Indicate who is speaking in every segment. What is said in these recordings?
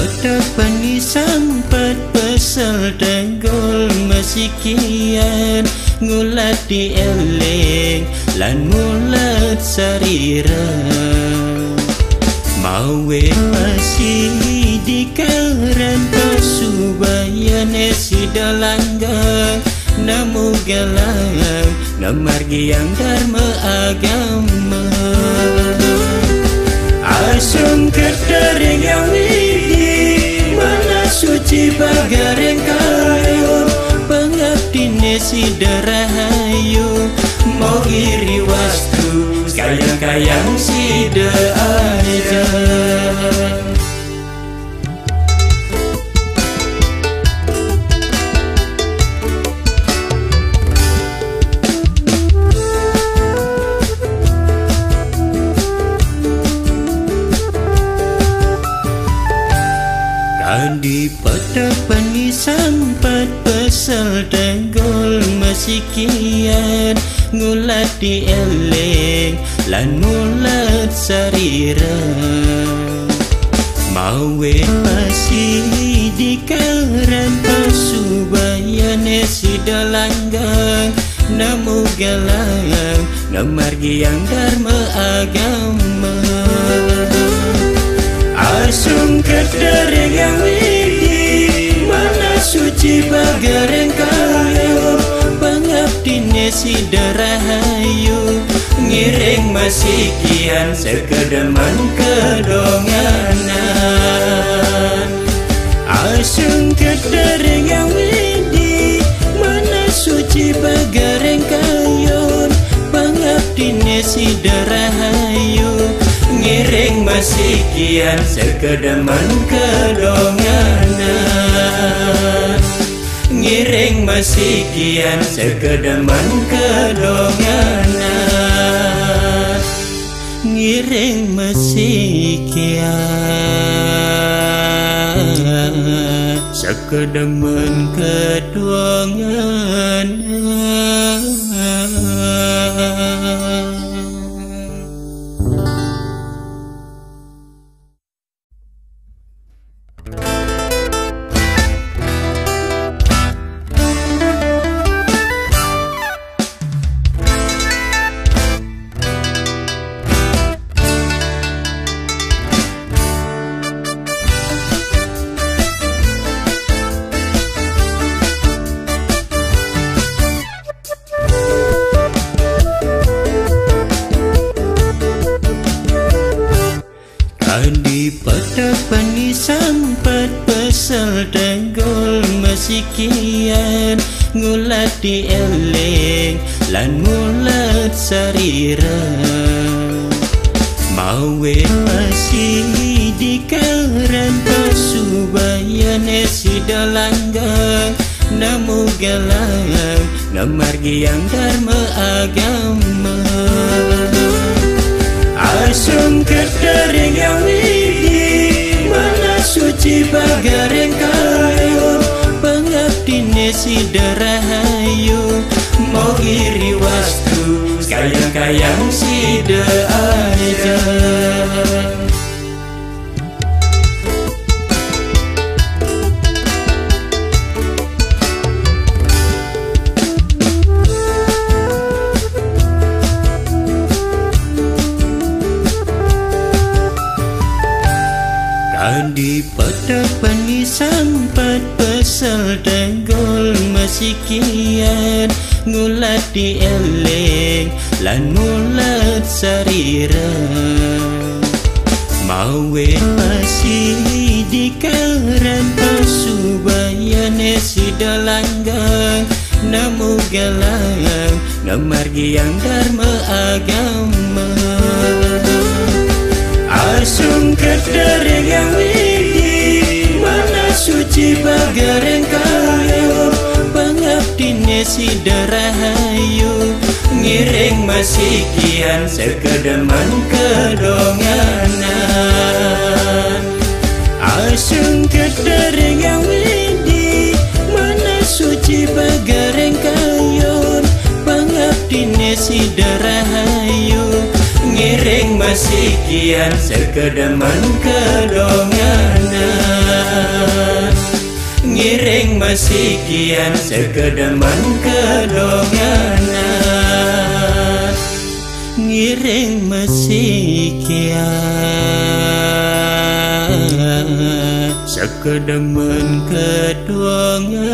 Speaker 1: pada pani sampat pesel tenggol masikian ngulat di eleng lan mulat sarira mawe masih di karan pasubayan esi dalanggang namu galang namargi yang dharma agama asum ketering yang widi mana suci bagareng kayu pengabdi nesi derahayu mau iri wastu kayang-kayang sida aja di pada pani sampat pesel tenggol masikian ngulat di eleng lan mulat sarira mawe masih di karan pasubayan esi dalanggang namu galang namargi yang dharma agama asum ketering yang widi mana suci bagareng kayu pengabdi nesi derahayu ngiring masikian sekedeman kedonganan asum ketering yang widi mana suci bagareng kayu pengabdi nesi derahayu ngiring masikian sekedeman kedonganan ngiring masikian sekedeman kedonganan ngiring masikian sekedeman kedonganan. Di pada pani sampat pesel tenggol masikian ngulat di eleng lan mulat sarira mawe masih di karan pasubayan esi dalanggang namu galang namargi yang dharma agama asum ketering yang widi mana suci bagareng kayu pengabdi nesi derahayu mau iri wastu kayang-kayang sida aja di pada pani sampat pesel tenggol masikian ngulat di eleng lan mulat sarira mawe masih di karan pasubayan esi dalanggang namu galang namargi yang dharma agama asum ketering yang widi mana suci bagareng kayu pengabdi nesi derahayu ngiring masikian sekedeman kedonganan asum ketering yang widi mana suci bagareng kayu pengabdi nesi derahayu ngiring masikian sekedeman kedonganan masih kian sekedeman kedonganan. Ngiring masih kian sekedeman kedonganan.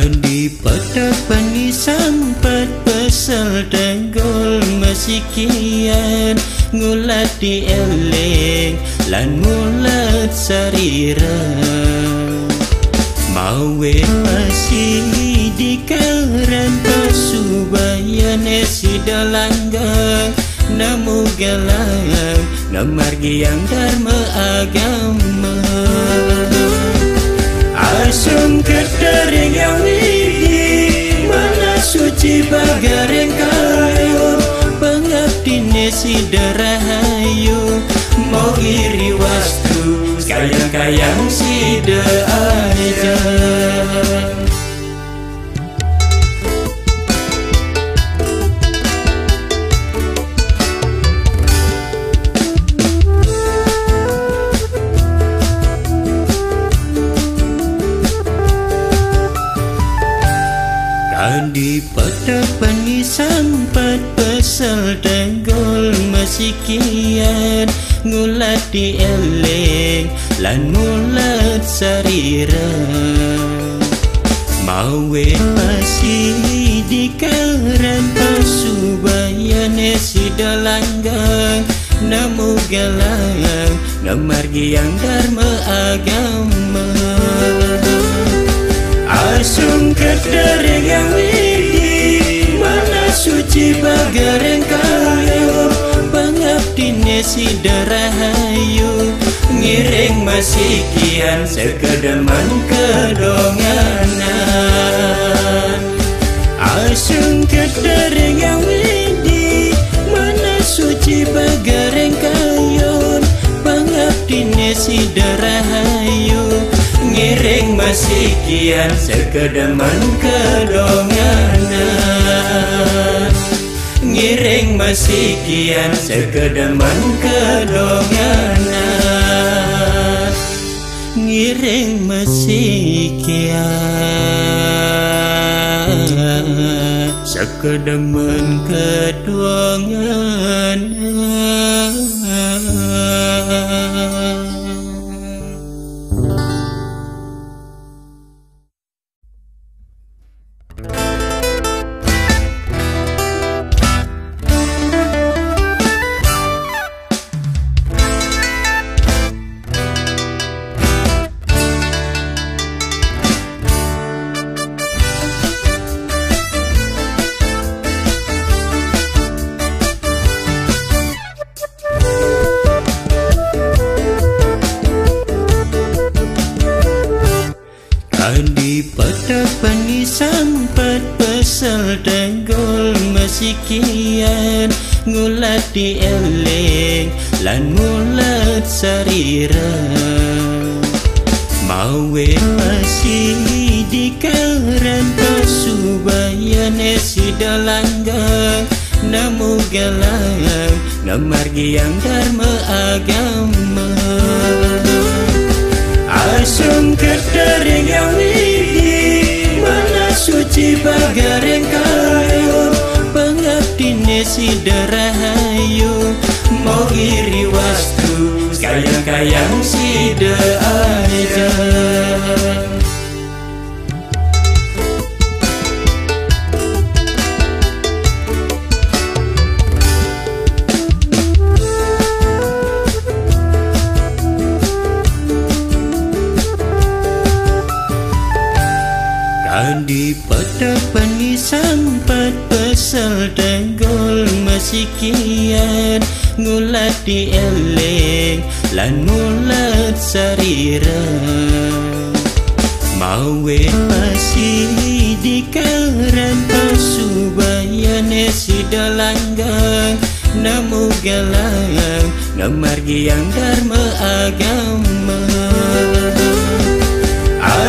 Speaker 2: Di pada pani sampat pesel tenggol masih kian ngulat di eleng lan mulat sarira. Mawe masih di karan pasubayan esi dalanggang namu galang namargi yang dharma agama. Asum ketering yang widi mana suci bagareng kayu pengabdi nesi derahayu mau iri wastu kayang-kayang sida aja. Di pada pani sampat pesel tenggol masih kian ngulat di eleng lan mulat sarira. Mawe masih di karan pasubayan esi dalanggang namu galang namargi yang dharma agama. Asum ketering yang widi mana suci bagareng kayu pengabdi nesi derahayu ngiring masih kian sekedeman kedonganan. Asum ketering yang widi mana suci bagareng kayu pengabdi nesi derahayu ngiring masih kian sekedeman kedonganan. Ngiring masih kian sekedeman kedonganan. Ngiring masih kian sekedeman kedonganan. Di pada pani sampat pesel tenggol masih kian ngulat di eleng lan mulat sarira. Mawe masih di karan pasubayan esi dalanggang namu galang namargi yang dharma agama. Asum ketering yang widi mana suci bagareng kayu pengabdi nesi derahayu mau iri wastu kayang-kayang sida aja. Di pada pani sampat pesel tenggol masih
Speaker 1: masikian ngulat di eleng lan ngulat sarira mawet masih di karan pasubayane si dalanggang namu galang ngamargi yang dharma agama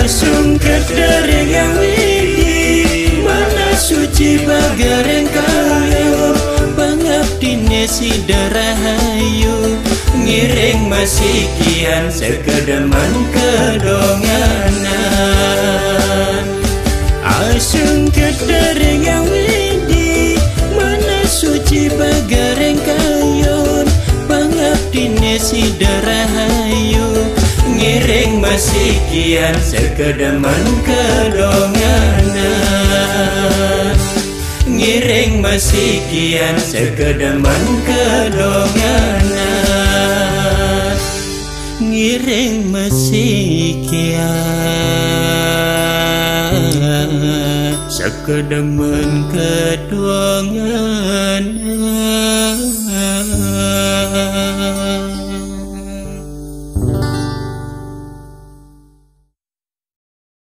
Speaker 1: asung kedereng yang widi mana suci bagareng kayo pangabdine si darahayu ngiring masikian sekedeman kedonganan asung kedereng yang widi mana suci bagareng kayo pangabdine si darahayu ngiring masikian sekedeman kedonganan ngiring masikian sekedeman kedonganan ngiring masikian sekedeman kedonganan